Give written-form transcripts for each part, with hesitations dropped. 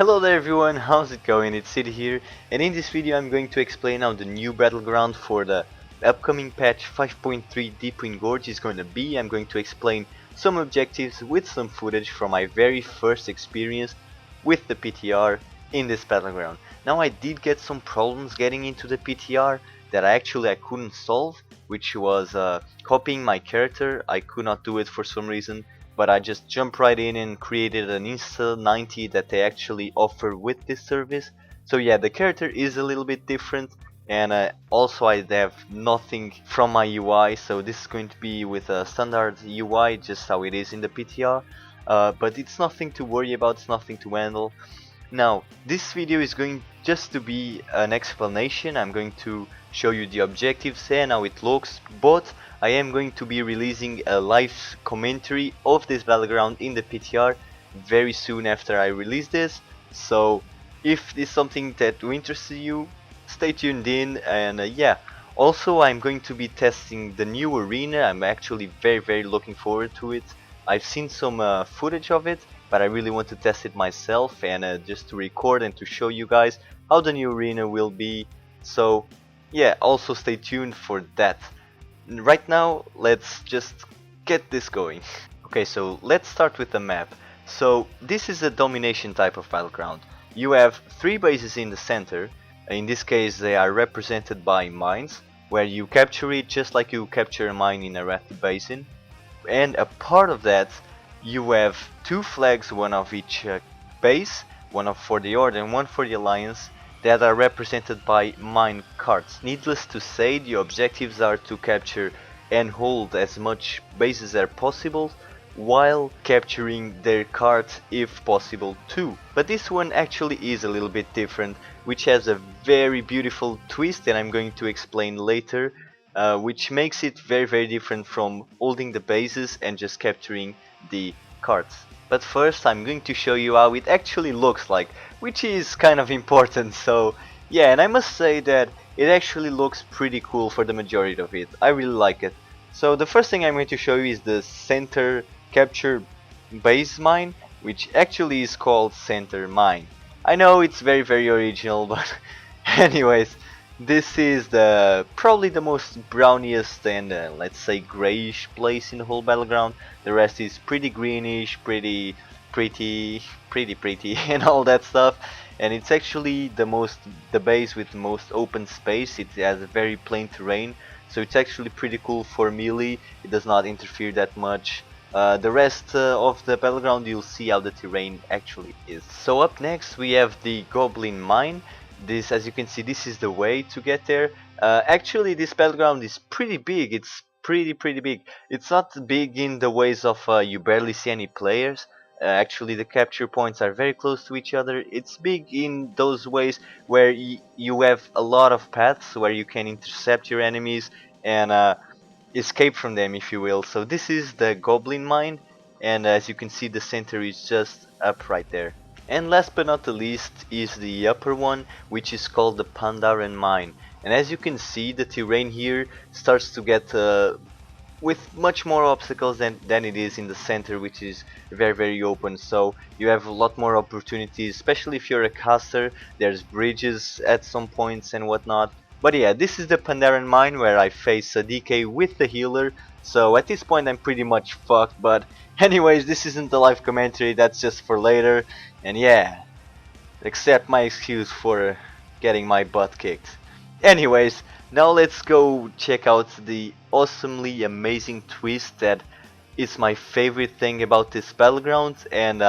Hello there everyone, how's it going? It's Sid here, and in this video I'm going to explain how the new Battleground for the upcoming patch 5.3 Deepwind Gorge is going to be. I'm going to explain some objectives with some footage from my very first experience with the PTR in this Battleground. Now I did get some problems getting into the PTR that I couldn't solve, which was copying my character. I could not do it for some reason, but I just jumped right in and created an Insta 90 that they actually offer with this service. So yeah, the character is a little bit different, and also I have nothing from my UI, so this is going to be with a standard UI, just how it is in the PTR. But it's nothing to worry about, it's nothing to handle. Now, this video is going just to be an explanation. I'm going to show you the objectives and how it looks, but I am going to be releasing a live commentary of this Battleground in the PTR very soon after I release this. So if this is something that interests you, stay tuned in. And yeah, also I'm going to be testing the new arena. I'm actually very looking forward to it. I've seen some footage of it, but I really want to test it myself and just to record and to show you guys how the new arena will be. So yeah, also stay tuned for that. Right now, let's just get this going. Okay, so let's start with the map. So this is a domination type of battleground. You have 3 bases in the center. In this case they are represented by mines, where you capture it just like you capture a mine in a Rathi basin. And a part of that, you have 2 flags, one of each base, one for the Horde and one for the Alliance, that are represented by mine carts. Needless to say, the objectives are to capture and hold as much bases as possible, while capturing their carts if possible too. But this one actually is a little bit different, which has a very beautiful twist that I'm going to explain later. Which makes it very different from holding the bases and just capturing the cards. But first I'm going to show you how it actually looks like, which is kind of important. So yeah, and I must say that it actually looks pretty cool for the majority of it. I really like it. So the first thing I'm going to show you is the center capture base mine, which actually is called center mine. I know it's very original, but anyways, this is probably the most browniest and let's say grayish place in the whole battleground. The rest is pretty greenish, pretty and all that stuff. And it's actually the base with the most open space. It has a very plain terrain, so it's actually pretty cool for melee. It does not interfere that much. The rest of the battleground, you'll see how the terrain actually is. So up next we have the Goblin Mine. This, as you can see, this is the way to get there. Actually, this battleground is pretty big. It's pretty big. It's not big in the ways of you barely see any players. Actually, the capture points are very close to each other. It's big in those ways where you have a lot of paths where you can intercept your enemies and escape from them, if you will. So this is the Goblin Mine, and as you can see, the center is just up right there. And last but not the least is the upper one, which is called the Pandaren Mine. And as you can see, the terrain here starts to get with much more obstacles than it is in the center, which is very open. So you have a lot more opportunities, especially if you're a caster. There's bridges at some points and whatnot. But yeah, this is the Pandaren Mine, where I face a DK with the healer. So at this point I'm pretty much fucked, but anyways, this isn't the live commentary, that's just for later. And yeah, accept my excuse for getting my butt kicked. Anyways, now let's go check out the awesomely amazing twist that is my favorite thing about this battleground, and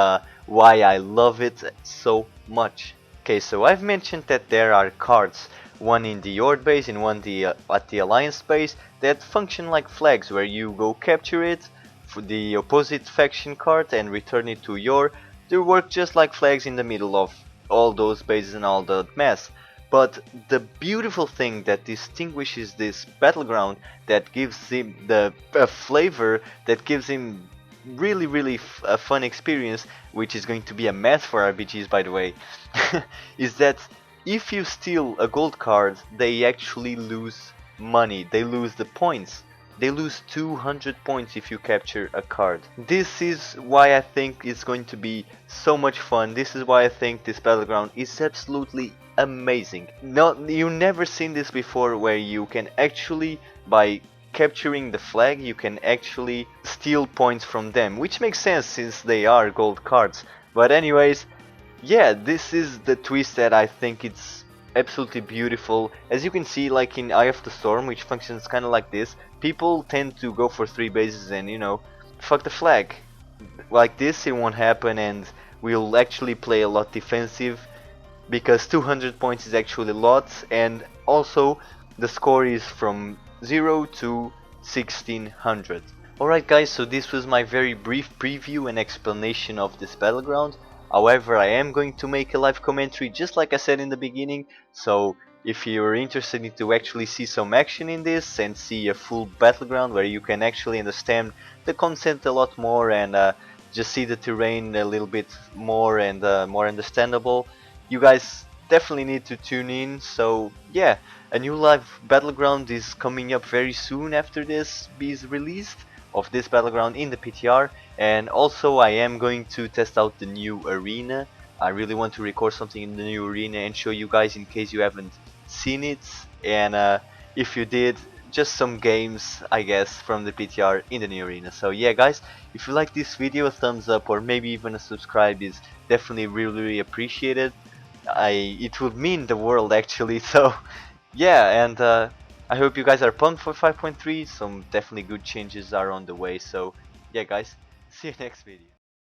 why I love it so much. Okay, so I've mentioned that there are cards, one in the Horde base and one at the Alliance base, that function like flags, where you go capture it for the opposite faction card and return it to your. They work just like flags in the middle of all those bases and all that mess. But the beautiful thing that distinguishes this battleground, that gives him the flavor, that gives him really a fun experience, which is going to be a mess for RPGs, by the way, is that if you steal a gold card, they actually lose money, they lose the points. they lose 200 points if you capture a card. This is why I think it's going to be so much fun. This is why I think this Battleground is absolutely amazing. You never seen this before, where you can actually, by capturing the flag, you can actually steal points from them, which makes sense since they are gold cards. But anyways, yeah, this is the twist that I think it's absolutely beautiful. As you can see, like in Eye of the Storm, which functions kind of like this, people tend to go for 3 bases and, you know, fuck the flag. Like this, it won't happen, and we'll actually play a lot defensive, because 200 points is actually a lot, and also the score is from 0 to 1600. Alright guys, so this was my very brief preview and explanation of this Battleground. However, I am going to make a live commentary just like I said in the beginning, so if you're interested in to actually see some action in this and see a full Battleground where you can actually understand the concept a lot more and just see the terrain a little bit more and more understandable, you guys definitely need to tune in. So yeah, a new live Battleground is coming up very soon after this is released, of this Battleground in the PTR. And also I am going to test out the new arena. I really want to record something in the new arena and show you guys in case you haven't seen it, and if you did, just some games I guess from the PTR in the new arena. So yeah guys, if you like this video, a thumbs up or maybe even a subscribe is definitely really appreciated. It would mean the world actually. So yeah, and I hope you guys are pumped for 5.3. Some definitely good changes are on the way. So yeah guys, see you next video.